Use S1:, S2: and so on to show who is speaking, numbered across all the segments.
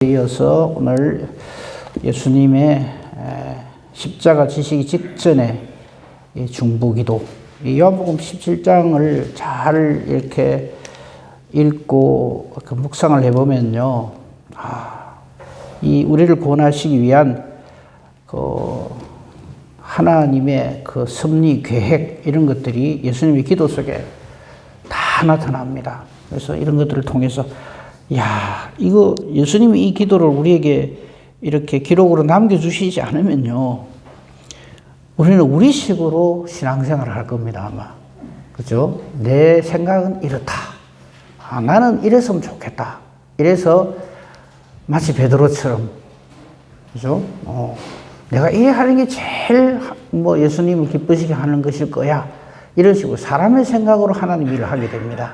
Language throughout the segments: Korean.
S1: 이어서 오늘 예수님의 십자가 지시기 직전에 중보기도, 요한복음 17장을 잘 이렇게 읽고 묵상을 해보면요, 이 우리를 구원하시기 위한 하나님의 섭리, 계획, 이런 것들이 예수님의 기도 속에 다 나타납니다. 그래서 이런 것들을 통해서 이거 예수님이 이 기도를 우리에게 이렇게 기록으로 남겨주시지 않으면요, 우리는 우리식으로 신앙생활을 할 겁니다, 아마. 그죠? 내 생각은 이렇다. 나는 이랬으면 좋겠다. 이래서 마치 베드로처럼, 그죠? 내가 이래 하는 게 제일 예수님을 기쁘시게 하는 것일 거야. 이런 식으로 사람의 생각으로 하나님 일을 하게 됩니다.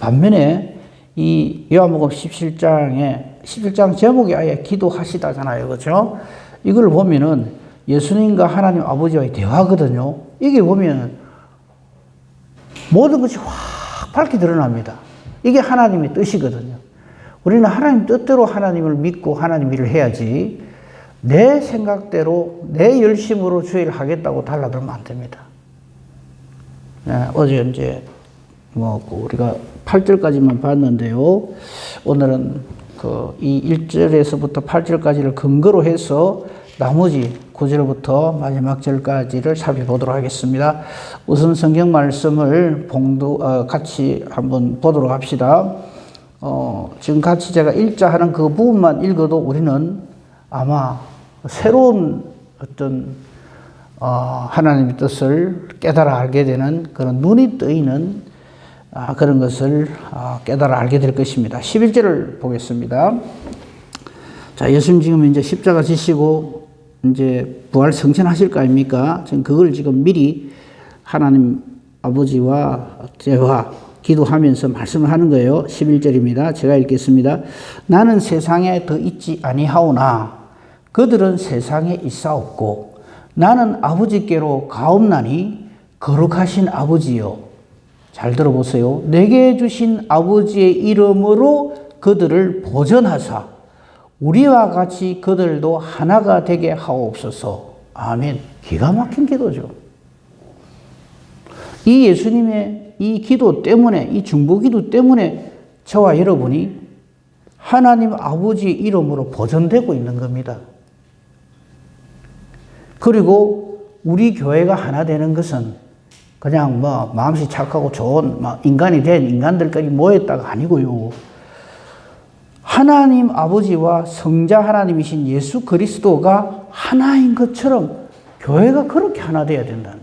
S1: 반면에 이 요한복음 17장 제목이 아예 기도하시다잖아요. 그렇죠? 이걸 보면은 예수님과 하나님 아버지와의 대화거든요. 이게 보면 모든 것이 확 밝게 드러납니다. 이게 하나님의 뜻이거든요. 우리는 하나님 뜻대로 하나님을 믿고 하나님 일을 해야지, 내 생각대로 내 열심으로 주의를 하겠다고 달라들면 안 됩니다. 어제 이제 우리가 8절까지만 봤는데요. 오늘은 이 1절에서부터 8절까지를 근거로 해서 나머지 9절부터 마지막 절까지를 살펴보도록 하겠습니다. 우선 성경 말씀을 같이 한번 보도록 합시다. 지금 같이 제가 읽자하는 그 부분만 읽어도 우리는 아마 새로운 어떤 하나님의 뜻을 깨달아 알게 되는 그런 눈이 뜨이는 그런 것을 깨달아 알게 될 것입니다. 11절을 보겠습니다. 자, 예수님 지금 이제 십자가 지시고 이제 부활 성천하실 거 아닙니까? 지금 그걸 지금 미리 하나님 아버지와 대화, 기도하면서 말씀을 하는 거예요. 11절입니다. 제가 읽겠습니다. 나는 세상에 더 있지 아니하오나 그들은 세상에 있사옵고 나는 아버지께로 가옵나니 거룩하신 아버지여, 잘 들어보세요. 내게 주신 아버지의 이름으로 그들을 보전하사 우리와 같이 그들도 하나가 되게 하옵소서. 아멘. 기가 막힌 기도죠. 이 예수님의 이 기도 때문에, 이 중보기도 때문에 저와 여러분이 하나님 아버지의 이름으로 보전되고 있는 겁니다. 그리고 우리 교회가 하나 되는 것은 그냥 마음씨 착하고 좋은 인간이 된 인간들끼리 모였다가 아니고요. 하나님 아버지와 성자 하나님이신 예수 그리스도가 하나인 것처럼 교회가 그렇게 하나 되어야 된다는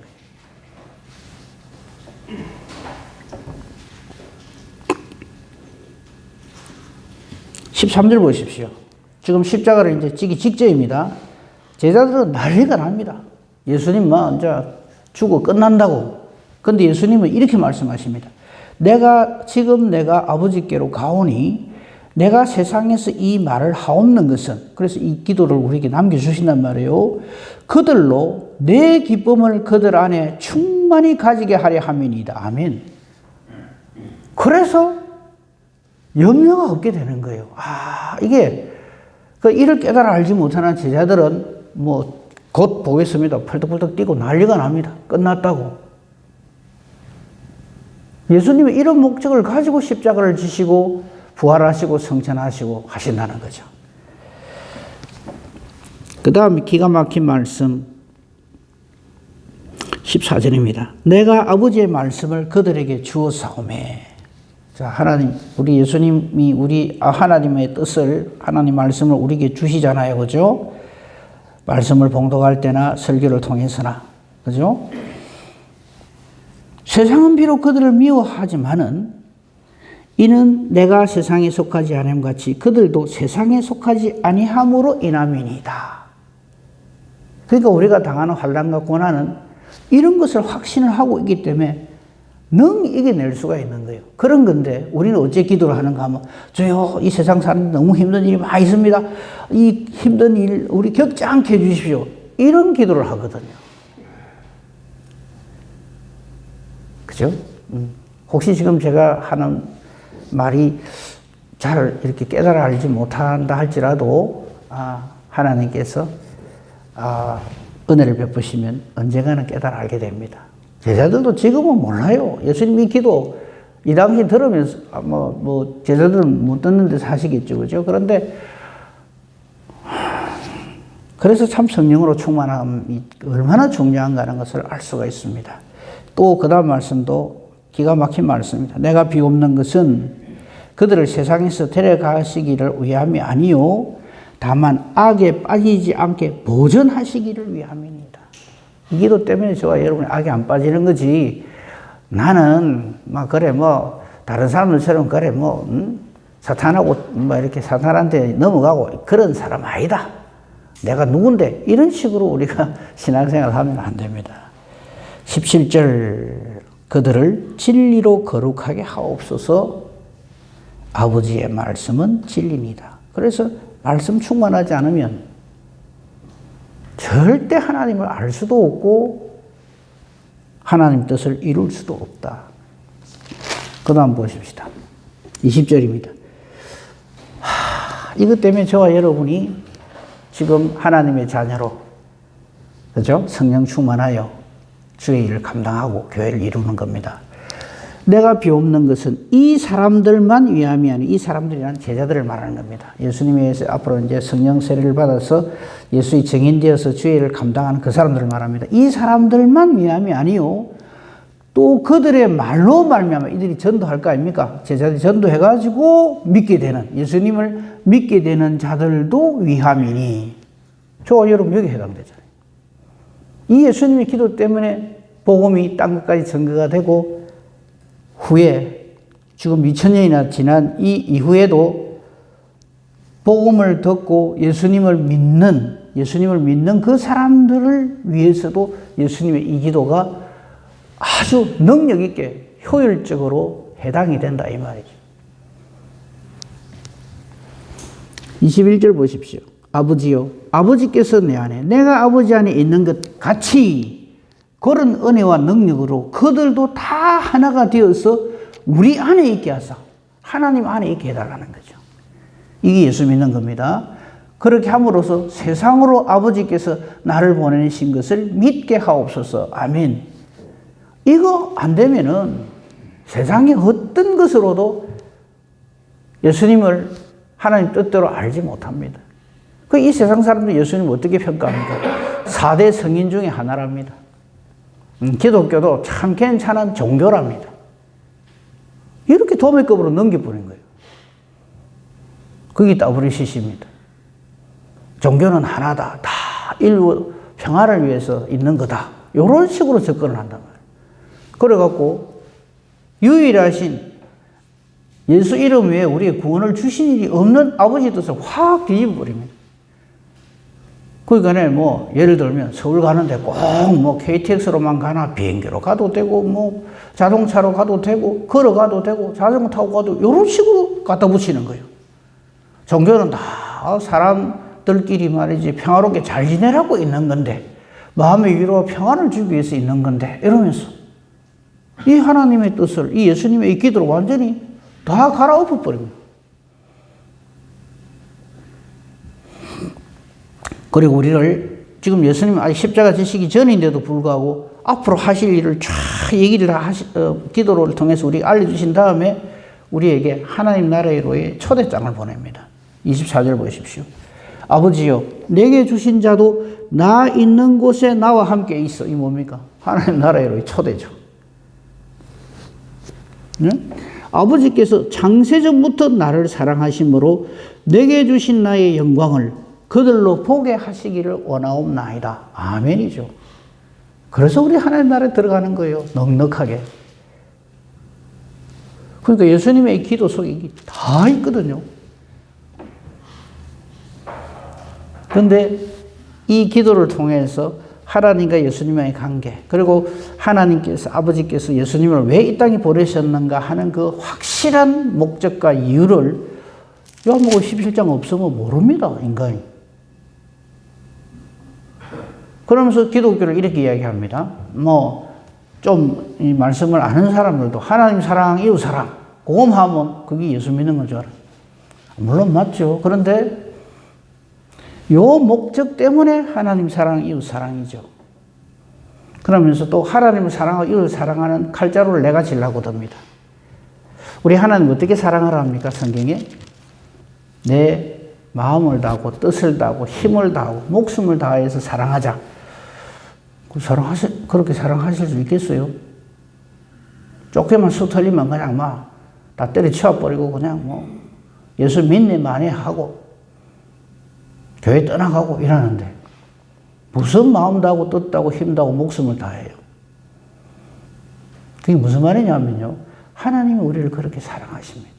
S1: 거예요. 13절 보십시오. 지금 십자가를 이제 찌기 직전입니다. 제자들은 난리가 납니다. 예수님 이제 죽어 끝난다고. 근데 예수님은 이렇게 말씀하십니다. 내가 아버지께로 가오니 내가 세상에서 이 말을 하옵는 것은, 그래서 이 기도를 우리에게 남겨주신단 말이에요. 그들로 내 기쁨을 그들 안에 충만히 가지게 하려 함이니이다. 아멘. 그래서 염려가 없게 되는 거예요. 이게 이를 깨달아 알지 못하는 제자들은 곧 보겠습니다. 펄떡펄떡 뛰고 난리가 납니다. 끝났다고. 예수님은 이런 목적을 가지고 십자가를 지시고 부활하시고 성천하시고 하신다는 거죠. 그 다음에 기가 막힌 말씀 14절입니다. 내가 아버지의 말씀을 그들에게 주었사오매. 자, 하나님, 우리 예수님이 하나님의 뜻을, 하나님 말씀을 우리에게 주시잖아요. 그죠? 말씀을 봉독할 때나 설교를 통해서나. 그죠? 세상은 비록 그들을 미워하지만은 이는 내가 세상에 속하지 아니함 같이 그들도 세상에 속하지 아니함으로 인함이니이다. 그러니까 우리가 당하는 환난과 고난은 이런 것을 확신을 하고 있기 때문에 능 이겨낼 수가 있는 거예요. 그런 건데 우리는 어째 기도를 하는가 하면, 주여, 이 세상 사는데 너무 힘든 일이 많이 있습니다. 이 힘든 일 우리 겪지 않게 해주십시오. 이런 기도를 하거든요. 그죠? 혹시 지금 제가 하는 말이 잘 이렇게 깨달아 알지 못한다 할지라도 하나님께서 은혜를 베푸시면 언젠가는 깨달아 알게 됩니다. 제자들도 지금은 몰라요. 예수님이 기도 이 당시 들으면서 제자들은 못 듣는 데서 하시겠죠, 그죠? 그런데 그래서 참 성령으로 충만함이 얼마나 중요한가는 것을 알 수가 있습니다. 또 그 다음 말씀도 기가 막힌 말씀입니다. 내가 비옵는 것은 그들을 세상에서 데려가시기를 위함이 아니요 다만 악에 빠지지 않게 보전하시기를 위함입니다. 이 기도 때문에 저와 여러분이 악에 안 빠지는 거지. 나는 다른 사람들처럼 사탄하고 이렇게 사탄한테 넘어가고 그런 사람 아니다. 내가 누군데? 이런 식으로 우리가 신앙생활을 하면 안 됩니다. 17절 그들을 진리로 거룩하게 하옵소서. 아버지의 말씀은 진리입니다. 그래서 말씀 충만하지 않으면 절대 하나님을 알 수도 없고 하나님 뜻을 이룰 수도 없다. 그 다음 보십시다. 20절입니다. 이것 때문에 저와 여러분이 지금 하나님의 자녀로, 그죠? 성령 충만하여 주의 일을 감당하고 교회를 이루는 겁니다. 내가 비옵는 것은 이 사람들만 위함이 아니, 이 사람들이란 제자들을 말하는 겁니다. 예수님이 앞으로 이제 성령 세례를 받아서 예수의 증인되어서 주의 일을 감당하는 그 사람들을 말합니다. 이 사람들만 위함이 아니요, 또 그들의 말로 말미암아 이들이 전도할 거 아닙니까? 제자들이 전도해가지고 믿게 되는, 예수님을 믿게 되는 자들도 위함이니, 저와 여러분 여기 해당되잖아요. 이 예수님의 기도 때문에 복음이 땅 끝까지 전거가 되고, 후에 지금 2000년이나 지난 이 이후에도 복음을 듣고 예수님을 믿는 그 사람들을 위해서도 예수님의 이 기도가 아주 능력 있게 효율적으로 해당이 된다 이 말이죠. 21절 보십시오. 아버지요, 아버지께서 내 안에, 내가 아버지 안에 있는 것 같이 그런 은혜와 능력으로 그들도 다 하나가 되어서 우리 안에 있게 하사 하나님 안에 있게 해달라는 거죠. 이게 예수 믿는 겁니다. 그렇게 함으로써 세상으로 아버지께서 나를 보내신 것을 믿게 하옵소서. 아멘. 이거 안 되면은 세상의 어떤 것으로도 예수님을 하나님 뜻대로 알지 못합니다. 이 세상 사람들 예수님을 어떻게 평가합니까? 4대 성인 중에 하나랍니다. 기독교도 참 괜찮은 종교랍니다. 이렇게 도매급으로 넘겨버린 거예요. 그게 WCC입니다. 종교는 하나다. 다 인류 평화를 위해서 있는 거다. 이런 식으로 접근을 한단 말이에요. 그래갖고 유일하신 예수 이름 외에 우리의 구원을 주신 일이 없는 아버지 뜻을 확 뒤집어버립니다. 그러니까 예를 들면 서울 가는데 꼭 KTX로만 가나 비행기로 가도 되고 자동차로 가도 되고 걸어가도 되고 자전거 타고 가도 이런 식으로 갖다 붙이는 거예요. 종교는 다 사람들끼리 말이지 평화롭게 잘 지내라고 있는 건데, 마음의 위로와 평안을 주기 위해서 있는 건데, 이러면서 이 하나님의 뜻을, 이 예수님의 이 기도를 완전히 다 갈아엎어 버립니다. 그리고 우리를 지금 예수님 아직 십자가 지시기 전인데도 불구하고 앞으로 하실 일을 쫙 얘기를 다 기도를 통해서 우리가 알려주신 다음에 우리에게 하나님 나라로의 초대장을 보냅니다. 24절 보십시오. 아버지여, 내게 주신 자도 나 있는 곳에 나와 함께 있어. 이 뭡니까? 하나님 나라로의 초대죠. 응? 아버지께서 창세전부터 나를 사랑하심으로 내게 주신 나의 영광을 그들로 보게 하시기를 원하옵나이다. 아멘이죠. 그래서 우리 하나님 나라에 들어가는 거예요. 넉넉하게. 그러니까 예수님의 기도 속에 다 있거든요. 그런데 이 기도를 통해서 하나님과 예수님의 관계, 그리고 하나님께서, 아버지께서 예수님을 왜 이 땅에 보내셨는가 하는 그 확실한 목적과 이유를 요한복음 17장 없으면 모릅니다, 인간이. 그러면서 기독교를 이렇게 이야기합니다. 좀 이 말씀을 아는 사람들도 하나님 사랑, 이웃 사랑, 그것만 하면 그게 예수 믿는 건 줄 알아요. 물론 맞죠. 그런데 요 목적 때문에 하나님 사랑, 이웃 사랑이죠. 그러면서 또 하나님을 사랑하고 이웃을 사랑하는 칼자루를 내가 지려고 듭니다. 우리 하나님 어떻게 사랑하라 합니까? 성경에 내 마음을 다하고 뜻을 다하고 힘을 다하고 목숨을 다해서 사랑하자. 그렇게 사랑하실 수 있겠어요? 조금만 수틀리면 그냥 막 다 때려치워버리고 그냥 뭐 예수 믿네 마네 하고 교회 떠나가고 이러는데 무슨 마음 다하고 뜻 다하고 힘 다하고 목숨을 다해요. 그게 무슨 말이냐면요. 하나님이 우리를 그렇게 사랑하십니다.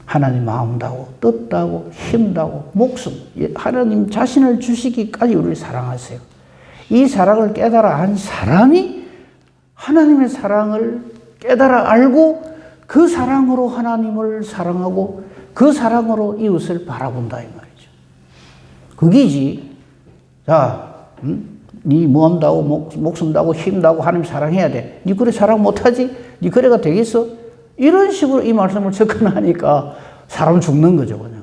S1: 하나님 마음 다하고 뜻 다하고 힘 다하고 목숨, 하나님 자신을 주시기까지 우리를 사랑하세요. 이 사랑을 깨달아 한 사람이 하나님의 사랑을 깨달아 알고 그 사랑으로 하나님을 사랑하고 그 사랑으로 이웃을 바라본다 이 말이죠. 그게지. 자, 네 마음 다하고 목숨 다하고 힘 다하고 하나님 사랑해야 돼. 네 그래 사랑 못하지? 네 그래가 되겠어? 이런 식으로 이 말씀을 접근하니까 사람 죽는 거죠, 그냥.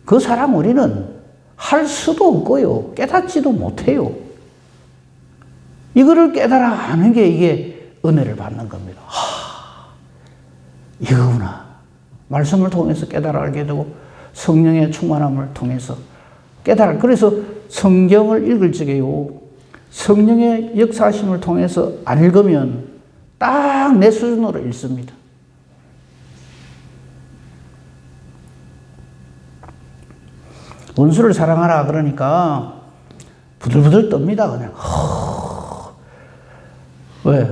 S1: 그 사랑 우리는 할 수도 없고요. 깨닫지도 못해요. 이거를 깨달아 아는 게 이게 은혜를 받는 겁니다. 이거구나. 말씀을 통해서 깨달아 알게 되고 성령의 충만함을 통해서 깨달아. 그래서 성경을 읽을 적에요. 성령의 역사하심을 통해서 안 읽으면 딱 내 수준으로 읽습니다. 원수를 사랑하라 그러니까 부들부들 떱니다. 그냥. 왜?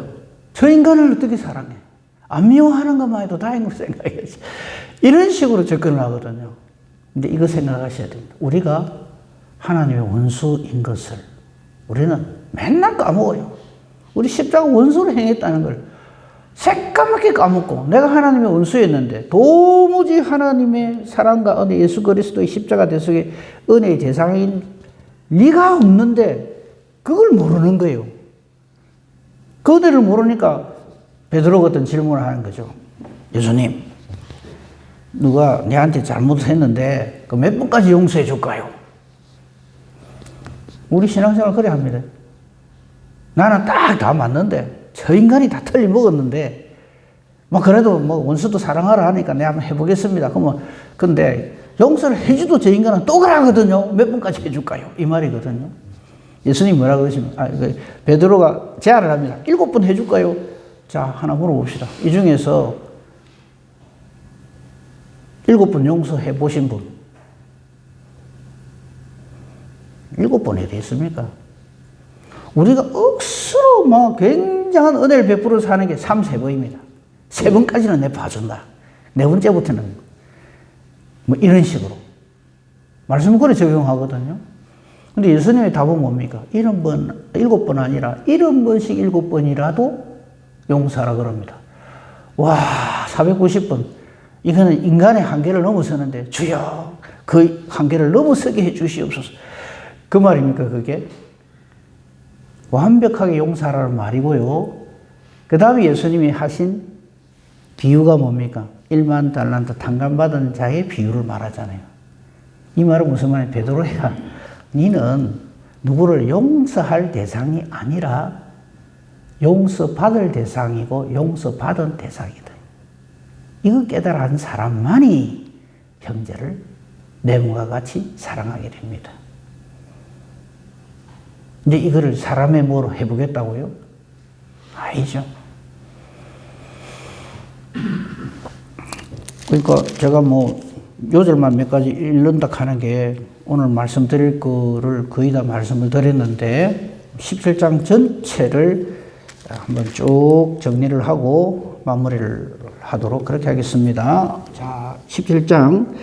S1: 저 인간을 어떻게 사랑해? 안 미워하는 것만 해도 다행으로 생각해야지. 이런 식으로 접근을 하거든요. 근데 이거 생각하셔야 됩니다. 우리가 하나님의 원수인 것을 우리는 맨날 까먹어요. 우리 십자가 원수를 행했다는 걸 새까맣게 까먹고 내가 하나님의 원수였는데 도무지 하나님의 사랑과 은혜 예수 그리스도의 십자가 대속의 은혜의 대상인 리가 없는데 그걸 모르는 거예요. 그 은혜를 모르니까 베드로가 어떤 질문을 하는 거죠. 예수님, 누가 내한테 잘못했는데 그 몇 번까지 용서해 줄까요? 우리 신앙생활 그래 합니다. 나는 딱 다 맞는데 저 인간이 다 틀려먹었는데 뭐 그래도 뭐 원수도 사랑하라 하니까 내가 한번 해보겠습니다. 그러면 근데 용서를 해줘도 저 인간은 또 그러거든요. 몇 번까지 해줄까요? 이 말이거든요. 예수님 뭐라 그러십니까? 베드로가 제안을 합니다. 7번 해줄까요? 자, 하나 물어봅시다. 이 중에서 7번 용서해 보신 분 7번 해야 되겠습니까? 우리가 억수로 막 굉장한 은혜를 베풀어 사는 게 3, 4번입니다. 3번까지는 내 봐준다. 4번째부터는 뭐 이런 식으로. 말씀은 그래 적용하거든요. 근데 예수님의 답은 뭡니까? 7번 아니라 70번씩 7번이라도 용서하라 그럽니다. 와, 490번. 이거는 인간의 한계를 넘어서는데 주여 그 한계를 넘어서게 해 주시옵소서. 그 말입니까 그게? 완벽하게 용서하라는 말이고요. 그 다음에 예수님이 하신 비유가 뭡니까? 1만 달란트 탕감받은 자의 비유를 말하잖아요. 이 말은 무슨 말이야? 베드로야, 너는 누구를 용서할 대상이 아니라 용서받을 대상이고 용서받은 대상이다. 이거 깨달은 사람만이 형제를 내 몸과 같이 사랑하게 됩니다. 이제 이거를 사람의 뭐로 해보겠다고요? 아니죠. 그러니까 제가 뭐 요절만 몇 가지 읽는다 하는 게 오늘 말씀드릴 거를 거의 다 말씀을 드렸는데 17장 전체를 한번 쭉 정리를 하고 마무리를 하도록 그렇게 하겠습니다. 자, 17장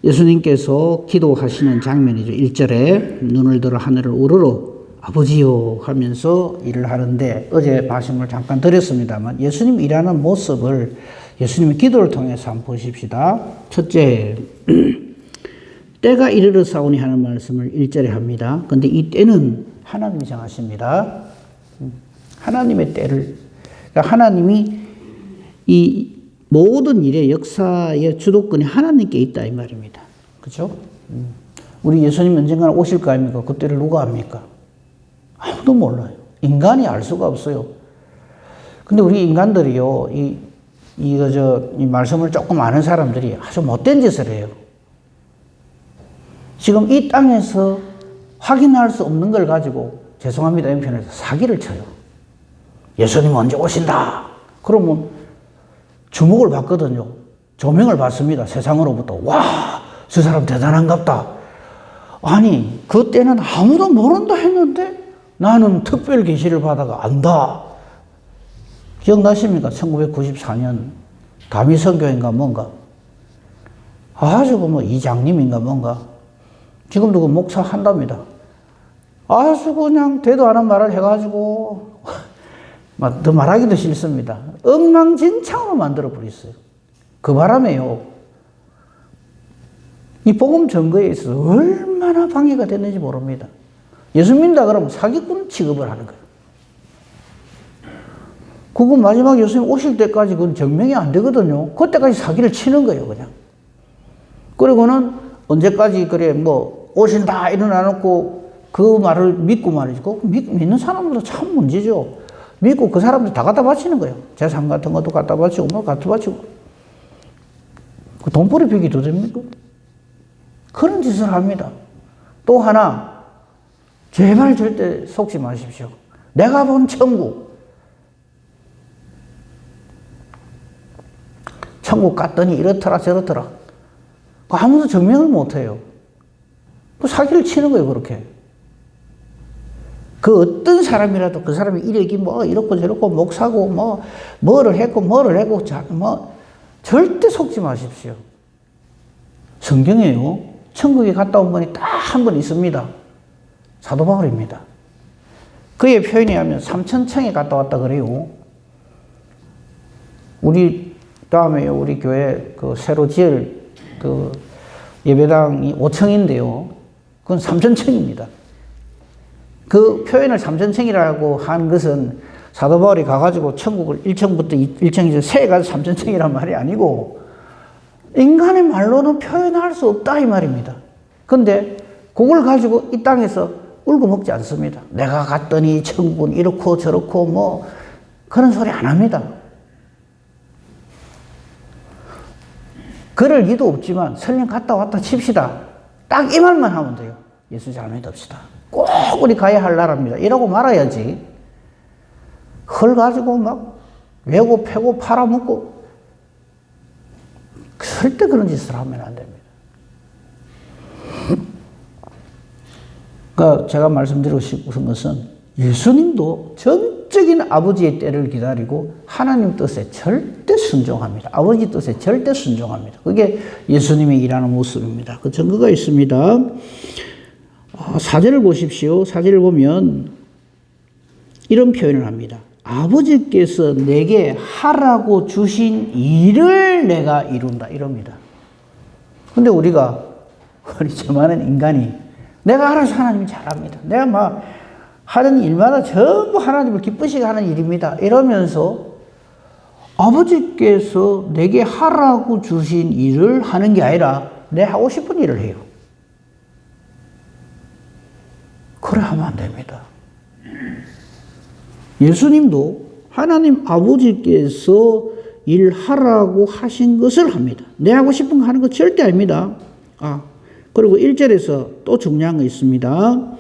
S1: 예수님께서 기도하시는 장면이죠. 1절에 눈을 들어 하늘을 우러러 아버지요 하면서 일을 하는데 어제 말씀을 잠깐 드렸습니다만 예수님 일하는 모습을 예수님의 기도를 통해서 한번 보십시다. 첫째, 때가 이르렀사오니 하는 말씀을 1절에 합니다. 그런데 이 때는 하나님이 정하십니다. 하나님의 때를, 그러니까 하나님이 이 모든 일의 역사의 주도권이 하나님께 있다 이 말입니다. 그렇죠? 우리 예수님 언젠가는 오실 거 아닙니까? 그때를 누가 압니까? 아무도 몰라요. 인간이 알 수가 없어요. 근데 우리 인간들이요, 이 말씀을 조금 아는 사람들이 아주 못된 짓을 해요. 지금 이 땅에서 확인할 수 없는 걸 가지고, 죄송합니다, 이 편에서 사기를 쳐요. 예수님 언제 오신다. 그러면 주목을 받거든요. 조명을 받습니다. 세상으로부터. 와, 저 사람 대단한갑다. 아니, 그때는 아무도 모른다 했는데 나는 특별 계시를 받아가 안다. 기억나십니까? 1994년 다미선교인가 뭔가. 아주 뭐 이장님인가 뭔가. 지금도 그 목사 한답니다. 아주 그냥 되도 않은 말을 해가지고 더 말하기도 싫습니다. 엉망진창으로 만들어 버렸어요. 그 바람에요. 이 복음 증거에 있어서 얼마나 방해가 됐는지 모릅니다. 예수 믿는다 그러면 사기꾼 취급을 하는 거예요. 그거 마지막 예수님 오실 때까지 그건 증명이 안 되거든요. 그때까지 사기를 치는 거예요, 그냥. 그리고는 언제까지 그래, 뭐, 오신다, 일어나놓고 그 말을 믿고 말이지. 믿는 사람들도 참 문제죠. 믿고 그 사람들 다 갖다 바치는 거예요. 재산 같은 것도 갖다 바치고, 뭐 갖다 바치고. 그 돈벌이 비기도 됩니까? 그런 짓을 합니다. 또 하나, 제발 절대 속지 마십시오. 내가 본 천국. 천국 갔더니 이렇더라 저렇더라. 아무도 증명을 못해요. 그 사기를 치는 거예요, 그렇게. 그 어떤 사람이라도 그 사람이 이력이 뭐 이렇고 저렇고 목사고 뭐를 했고 절대 속지 마십시오. 성경에요. 천국에 갔다 온 분이 딱 한 분 있습니다. 사도 바울입니다. 그의 표현에 하면 3,000층에 갔다 왔다 그래요. 우리 다음에 우리 교회 그 새로 지을 그 예배당이 5층인데요. 그건 3,000층입니다. 그 표현을 3,000층이라고 한 것은 사도 바울이 가가지고 천국을 1층부터 1층에서 세가지고 3,000층이란 말이 아니고 인간의 말로는 표현할 수 없다 이 말입니다. 근데 그걸 가지고 이 땅에서 울고 먹지 않습니다. 내가 갔더니 천국은 이렇고 저렇고 뭐 그런 소리 안 합니다. 그럴 리도 없지만 설령 갔다 왔다 칩시다. 딱 이 말만 하면 돼요. 예수 잘 믿읍시다. 꼭 우리 가야 할 나라입니다. 이러고 말아야지. 헐 가지고 막 외고 패고 팔아먹고 절대 그런 짓을 하면 안 됩니다. 그러니까 제가 말씀드리고 싶은 것은 예수님도 전적인 아버지의 때를 기다리고 하나님 뜻에 절대 순종합니다. 아버지 뜻에 절대 순종합니다. 그게 예수님의 일하는 모습입니다. 그 증거가 있습니다. 4절을 보십시오. 4절을 보면 이런 표현을 합니다. 아버지께서 내게 하라고 주신 일을 내가 이룬다. 이럽니다. 근데 우리 저만한 인간이 내가 알아서 하나님이 잘합니다. 내가 막 하는 일마다 전부 하나님을 기쁘시게 하는 일입니다. 이러면서 아버지께서 내게 하라고 주신 일을 하는 게 아니라 내 하고 싶은 일을 해요. 그래 하면 안 됩니다. 예수님도 하나님 아버지께서 일하라고 하신 것을 합니다. 내 하고 싶은 거 하는 거 절대 아닙니다. 그리고 1절에서 또 중요한 거 있습니다.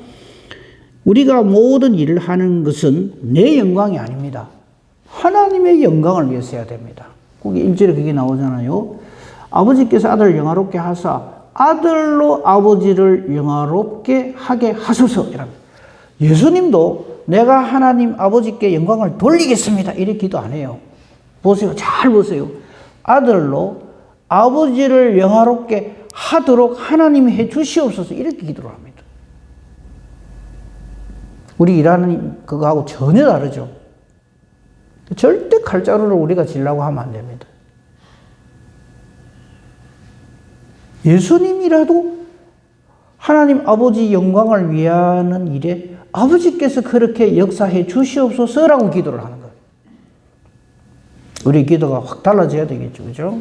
S1: 우리가 모든 일을 하는 것은 내 영광이 아닙니다. 하나님의 영광을 위해서 해야 됩니다. 거기 1절에 그게 나오잖아요. 아버지께서 아들을 영화롭게 하사 아들로 아버지를 영화롭게 하게 하소서. 예수님도 내가 하나님 아버지께 영광을 돌리겠습니다. 이렇게 기도 안 해요. 보세요. 잘 보세요. 아들로 아버지를 영화롭게 하도록 하나님이 해 주시옵소서. 이렇게 기도를 합니다. 우리 일하는 그거하고 전혀 다르죠. 절대 칼자루를 우리가 지려고 하면 안 됩니다. 예수님이라도 하나님 아버지 영광을 위하는 일에 아버지께서 그렇게 역사해 주시옵소서라고 기도를 하는 거예요. 우리 기도가 확 달라져야 되겠죠. 그죠?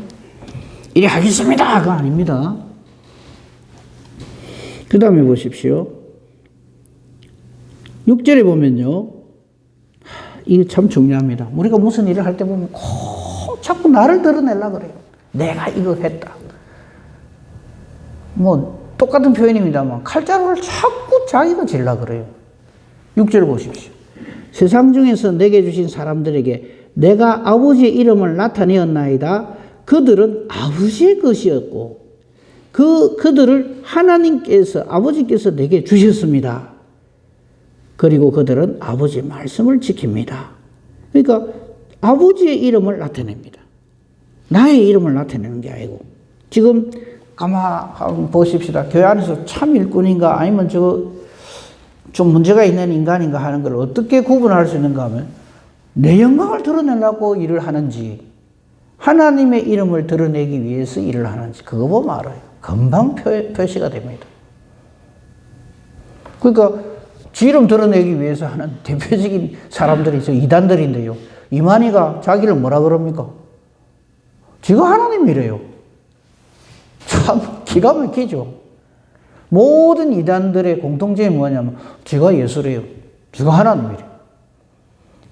S1: 이리 하겠습니다. 그거 아닙니다. 그 다음에 보십시오. 6절에 보면요. 이게 참 중요합니다. 우리가 무슨 일을 할 때 보면 자꾸 나를 드러내려고 그래요. 내가 이거 했다. 뭐 똑같은 표현입니다만 칼자루를 자꾸 자기가 질려고 그래요. 6절 보십시오. 세상 중에서 내게 주신 사람들에게 내가 아버지의 이름을 나타내었나이다. 그들은 아버지의 것이었고 그들을 하나님께서 아버지께서 내게 주셨습니다. 그리고 그들은 아버지의 말씀을 지킵니다. 그러니까 아버지의 이름을 나타냅니다. 나의 이름을 나타내는 게 아니고. 지금 가만 한번 보십시다. 교회 안에서 참 일꾼인가 아니면 좀 문제가 있는 인간인가 하는 걸 어떻게 구분할 수 있는가 하면 내 영광을 드러내려고 일을 하는지 하나님의 이름을 드러내기 위해서 일을 하는지 그거 보면 알아요. 금방 표시가 됩니다. 그러니까 지 이름 드러내기 위해서 하는 대표적인 사람들이 저 이단들인데요. 이만희가 자기를 뭐라 그럽니까? 지가 하나님이래요. 참 기가 막히죠. 모든 이단들의 공통점이 뭐냐면 지가 예수래요. 지가 하나님이래요.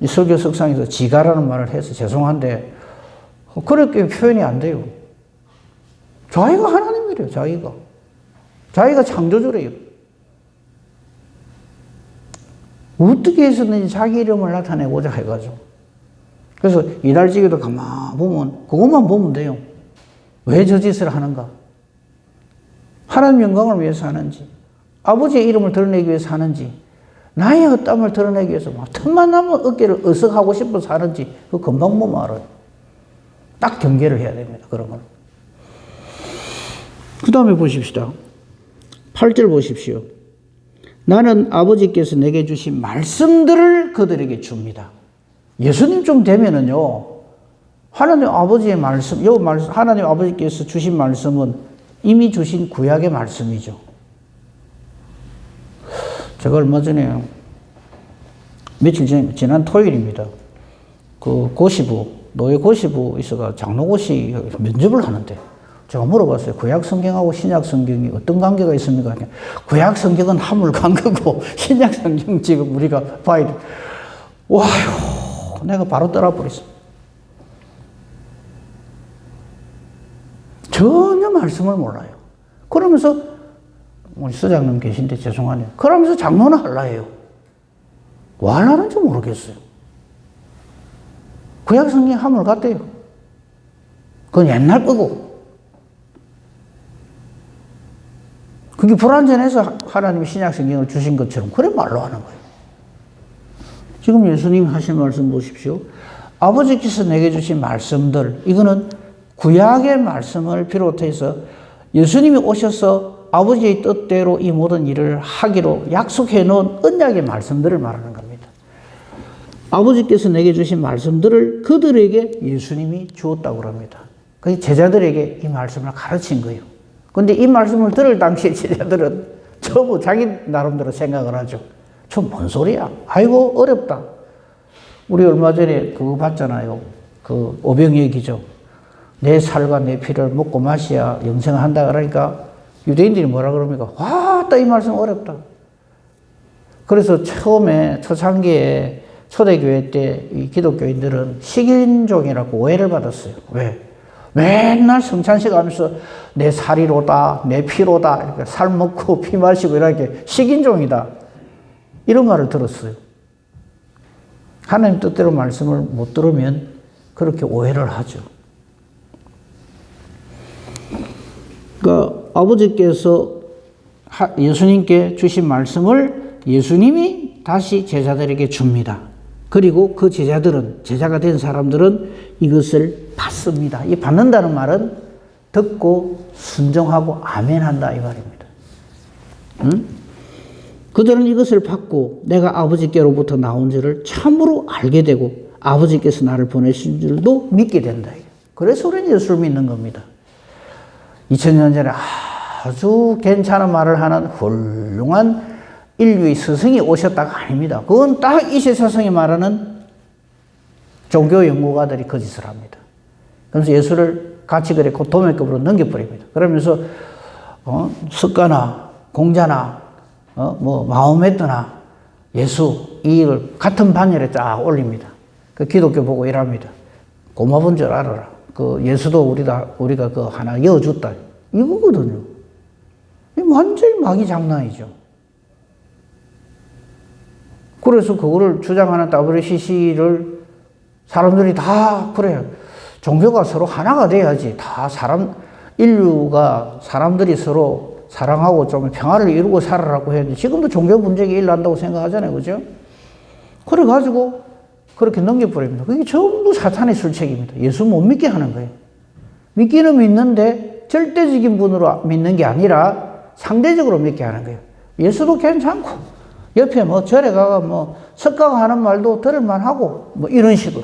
S1: 이 설교 석상에서 지가라는 말을 해서 죄송한데 그렇게 표현이 안 돼요. 자기가 하나님이래요. 자기가 창조주래요. 어떻게 해서든지 자기 이름을 나타내고자 해가지고. 그래서 이달지기도 가만 보면 그것만 보면 돼요. 왜 저 짓을 하는가? 하나님 영광을 위해서 하는지, 아버지의 이름을 드러내기 위해서 하는지, 나의 헛담을 드러내기 위해서 막 틈만 나면 어깨를 어석하고 싶어서 하는지 그 금방 보면 알아요. 딱 경계를 해야 됩니다. 그런 건. 그 다음에 보십시다. 8절 보십시오. 나는 아버지께서 내게 주신 말씀들을 그들에게 줍니다. 예수님쯤 되면은요, 하나님 아버지의 말씀, 하나님 아버지께서 주신 말씀은 이미 주신 구약의 말씀이죠. 제가 얼마 전에, 며칠 전에, 지난 토요일입니다. 그 고시부, 노예 고시부 있어가 장로고시 면접을 하는데, 제가 물어봤어요. 구약 성경하고 신약 성경이 어떤 관계가 있습니까? 구약 성경은 하물 관계고, 신약 성경 지금 우리가 봐야 돼. 와휴, 내가 바로 떠나버렸어. 전혀 말씀을 몰라요. 그러면서, 우리 서장님 계신데 죄송하네요. 그러면서 장로는 할라 해요. 뭐 하려는지 모르겠어요. 구약 성경 하물 같대요. 그건 옛날 거고. 그게 불완전해서 하나님이 신약 성경을 주신 것처럼 그래 말로 하는 거예요. 지금 예수님 하신 말씀 보십시오. 아버지께서 내게 주신 말씀들, 이거는 구약의 말씀을 비롯해서 예수님이 오셔서 아버지의 뜻대로 이 모든 일을 하기로 약속해 놓은 언약의 말씀들을 말하는 겁니다. 아버지께서 내게 주신 말씀들을 그들에게 예수님이 주었다고 합니다. 그 제자들에게 이 말씀을 가르친 거예요. 근데 이 말씀을 들을 당시에 제자들은 전부 자기 나름대로 생각을 하죠. 저 뭔 소리야? 아이고, 어렵다. 우리 얼마 전에 그거 봤잖아요. 그 오병 얘기죠. 내 살과 내 피를 먹고 마셔야 영생을 한다 그러니까 유대인들이 뭐라 그럽니까? 와, 이 말씀 어렵다. 그래서 처음에 초창기에 초대교회 때 이 기독교인들은 식인종이라고 오해를 받았어요. 왜? 맨날 성찬식 하면서 내 살이로다, 내 피로다, 이렇게 살 먹고 피 마시고 이렇게 식인종이다. 이런 말을 들었어요. 하나님 뜻대로 말씀을 못 들으면 그렇게 오해를 하죠. 그러니까 아버지께서 예수님께 주신 말씀을 예수님이 다시 제자들에게 줍니다. 그리고 그 제자가 된 사람들은 이것을 받습니다. 이 받는다는 말은 듣고 순종하고 아멘한다 이 말입니다. 응? 그들은 이것을 받고 내가 아버지께로부터 나온 줄을 참으로 알게 되고 아버지께서 나를 보내신 줄도 믿게 된다. 그래서 우리는 예수를 믿는 겁니다. 2000년 전에 아주 괜찮은 말을 하는 훌륭한 인류의 스승이 오셨다가 아닙니다. 그건 딱 이시사성이 말하는 종교 연구가들이 거짓을 합니다. 그래서 예수를 같이 그랬고 도매급으로 넘겨버립니다. 그러면서 스가나 공자나 뭐 마호메트나 예수 이걸 같은 반열에 쫙 올립니다. 그 기독교 보고 이랍니다. 고마운 줄 알아라. 그 예수도 우리가 그 하나 이어줬다. 이거거든요. 완전히 마귀 장난이죠. 그래서 그거를 주장하는 WCC를 사람들이 다 그래요. 종교가 서로 하나가 돼야지. 다 인류가 사람들이 서로 사랑하고 좀 평화를 이루고 살아라고 했는데 지금도 종교 분쟁이 일어난다고 생각하잖아요. 그죠? 그래가지고 그렇게 넘겨버립니다. 그게 전부 사탄의 술책입니다. 예수 못 믿게 하는 거예요. 믿기는 믿는데 절대적인 분으로 믿는 게 아니라 상대적으로 믿게 하는 거예요. 예수도 괜찮고 옆에 뭐 절에 가가 뭐 석가가 하는 말도 들을만 하고 뭐 이런 식으로.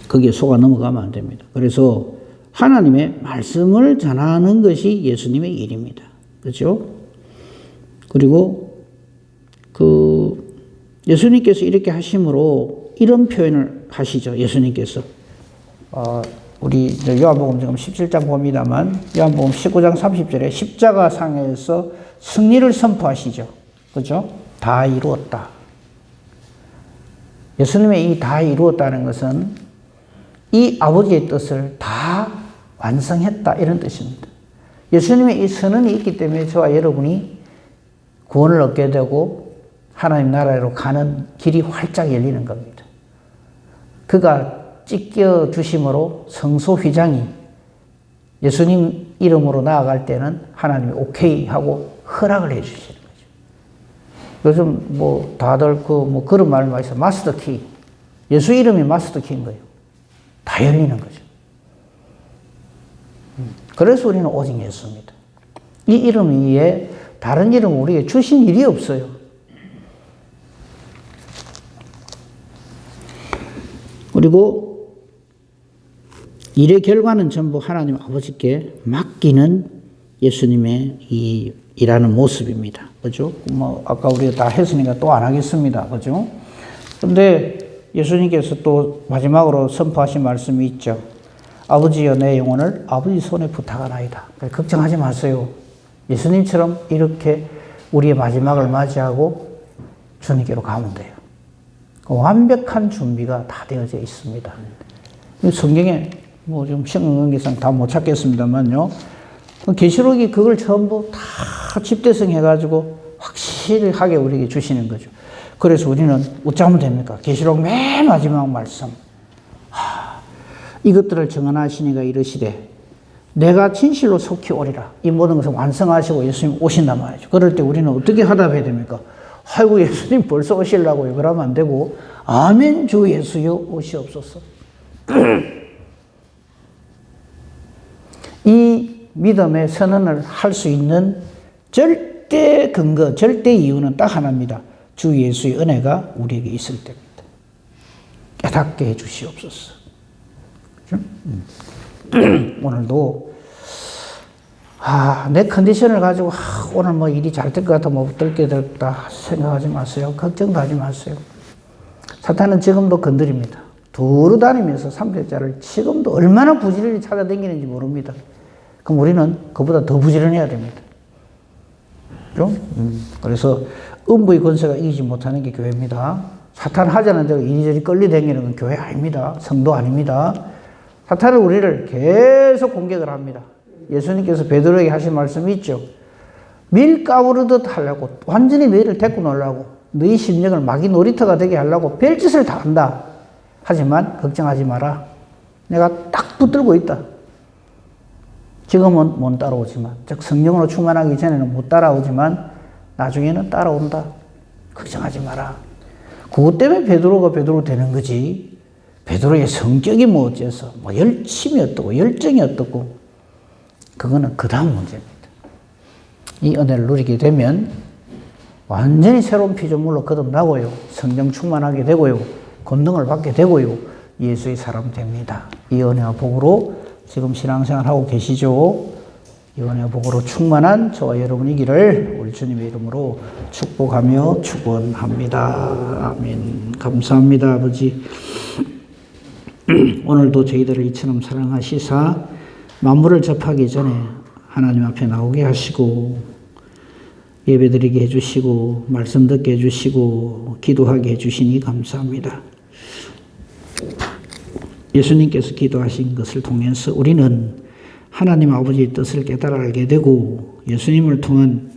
S1: 거기에 속아 넘어가면 안 됩니다. 그래서 하나님의 말씀을 전하는 것이 예수님의 일입니다. 그렇죠? 그리고 예수님께서 이렇게 하심으로 이런 표현을 하시죠. 예수님께서 우리 요한복음 지금 17장 봅니다만 요한복음 19장 30절에 십자가상에서 승리를 선포하시죠. 그렇죠? 다 이루었다. 예수님의 이 다 이루었다는 것은 이 아버지의 뜻을 다 완성했다 이런 뜻입니다. 예수님의 이 선언이 있기 때문에 저와 여러분이 구원을 얻게 되고 하나님 나라로 가는 길이 활짝 열리는 겁니다. 그가 찢겨 주심으로 성소 휘장이 예수님 이름으로 나아갈 때는 하나님이 오케이 하고 허락을 해 주시는 거죠. 요즘 뭐 다들 그런 말 많이 있어요. 마스터 키. 예수 이름이 마스터 키인 거예요. 다 열리는 거죠. 그래서 우리는 오직 예수입니다. 이 이름 위에 다른 이름 우리에게 주신 일이 없어요. 그리고 일의 결과는 전부 하나님 아버지께 맡기는 예수님의 이 일하는 모습입니다. 그죠? 뭐 아까 우리가 다 했으니까 또 안 하겠습니다. 그죠? 근데 예수님께서 또 마지막으로 선포하신 말씀이 있죠. 아버지여 내 영혼을 아버지 손에 부탁하나이다. 걱정하지 마세요. 예수님처럼 이렇게 우리의 마지막을 맞이하고 주님께로 가면 돼요. 완벽한 준비가 다 되어져 있습니다. 성경에 뭐 좀 신경관계상 다 못 찾겠습니다만요. 계시록이 그걸 전부 다 집대성해가지고 확실하게 우리에게 주시는 거죠. 그래서 우리는 어쩌면 됩니까? 계시록 맨 마지막 말씀. 이것들을 정언하시니가 이르시되 내가 진실로 속히 오리라. 이 모든 것을 완성하시고 예수님 오신단 말이죠. 그럴 때 우리는 어떻게 하답해야 됩니까? 아이고 예수님 벌써 오시려고요. 그러면 안 되고 아멘 주 예수여 오시옵소서. 이 믿음의 선언을 할 수 있는 절대 근거, 절대 이유는 딱 하나입니다. 주 예수의 은혜가 우리에게 있을 때입니다. 깨닫게 해 주시옵소서. 그렇죠? 오늘도 내 컨디션을 가지고 오늘 뭐 일이 잘 될 것 같아 못 될 게 됐다 생각하지 마세요. 걱정도 하지 마세요. 사탄은 지금도 건드립니다. 두루다니면서 3대자를 지금도 얼마나 부지런히 찾아다니는지 모릅니다. 그럼 우리는 그보다 더 부지런해야 됩니다. 그렇죠? 그래서 음부의 권세가 이기지 못하는 게 교회입니다. 사탄 하자는 대로 이리저리 끌려다니는 건 교회 아닙니다. 성도 아닙니다. 사탄은 우리를 계속 공격을 합니다. 예수님께서 베드로에게 하신 말씀이 있죠. 밀 까부르듯 하려고 완전히 너희를 데리고 놀라고 너희 심령을 마귀 놀이터가 되게 하려고 별짓을 다 한다. 하지만 걱정하지 마라. 내가 딱 붙들고 있다. 지금은 못 따라오지만 즉 성령으로 충만하기 전에는 못 따라오지만 나중에는 따라온다. 걱정하지 마라. 그것 때문에 베드로가 베드로 되는 거지. 베드로의 성격이 뭐 어째서 뭐 열심이 어떻고 열정이 어떻고 그거는 그 다음 문제입니다. 이 은혜를 누리게 되면 완전히 새로운 피조물로 거듭나고요. 성령 충만하게 되고요. 권능을 받게 되고요. 예수의 사람 됩니다. 이 은혜와 복으로 지금 신앙생활 하고 계시죠? 예언의 복으로 충만한 저와 여러분이기를 우리 주님의 이름으로 축복하며 축원합니다. 아멘. 감사합니다, 아버지. 오늘도 저희들을 이처럼 사랑하시사 만물을 접하기 전에 하나님 앞에 나오게 하시고 예배드리게 해주시고 말씀 듣게 해주시고 기도하게 해주시니 감사합니다. 예수님께서 기도하신 것을 통해서 우리는 하나님 아버지의 뜻을 깨달아 알게 되고 예수님을 통한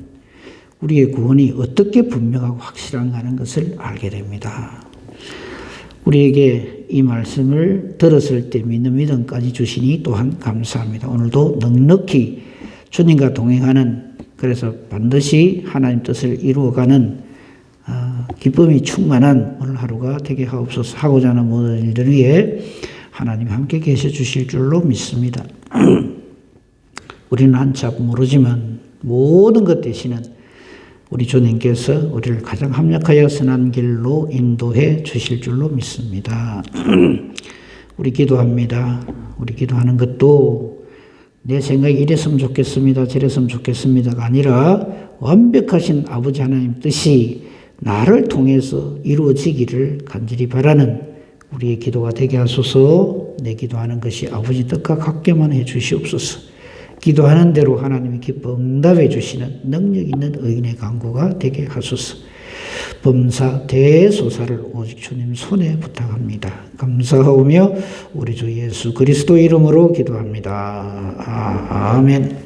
S1: 우리의 구원이 어떻게 분명하고 확실한가 하는 것을 알게 됩니다. 우리에게 이 말씀을 들었을 때 믿는 믿음까지 주시니 또한 감사합니다. 오늘도 넉넉히 주님과 동행하는, 그래서 반드시 하나님 뜻을 이루어가는 기쁨이 충만한 오늘 하루가 되게 하옵소서. 하고자 하는 모든 일들 위해 하나님 함께 계셔 주실 줄로 믿습니다. 우리는 한치 앞 모르지만 모든 것 대신은 우리 주님께서 우리를 가장 합력하여 선한 길로 인도해 주실 줄로 믿습니다. 우리 기도합니다. 우리 기도하는 것도 내 생각이 이랬으면 좋겠습니다, 저랬으면 좋겠습니다가 아니라 완벽하신 아버지 하나님 뜻이 나를 통해서 이루어지기를 간절히 바라는 우리의 기도가 되게 하소서. 내 기도하는 것이 아버지 뜻과 같게만 해 주시옵소서. 기도하는 대로 하나님이 기뻐 응답해 주시는 능력 있는 의인의 간구가 되게 하소서. 범사 대소사를 오직 주님 손에 부탁합니다. 감사하오며 우리 주 예수 그리스도 이름으로 기도합니다. 아멘.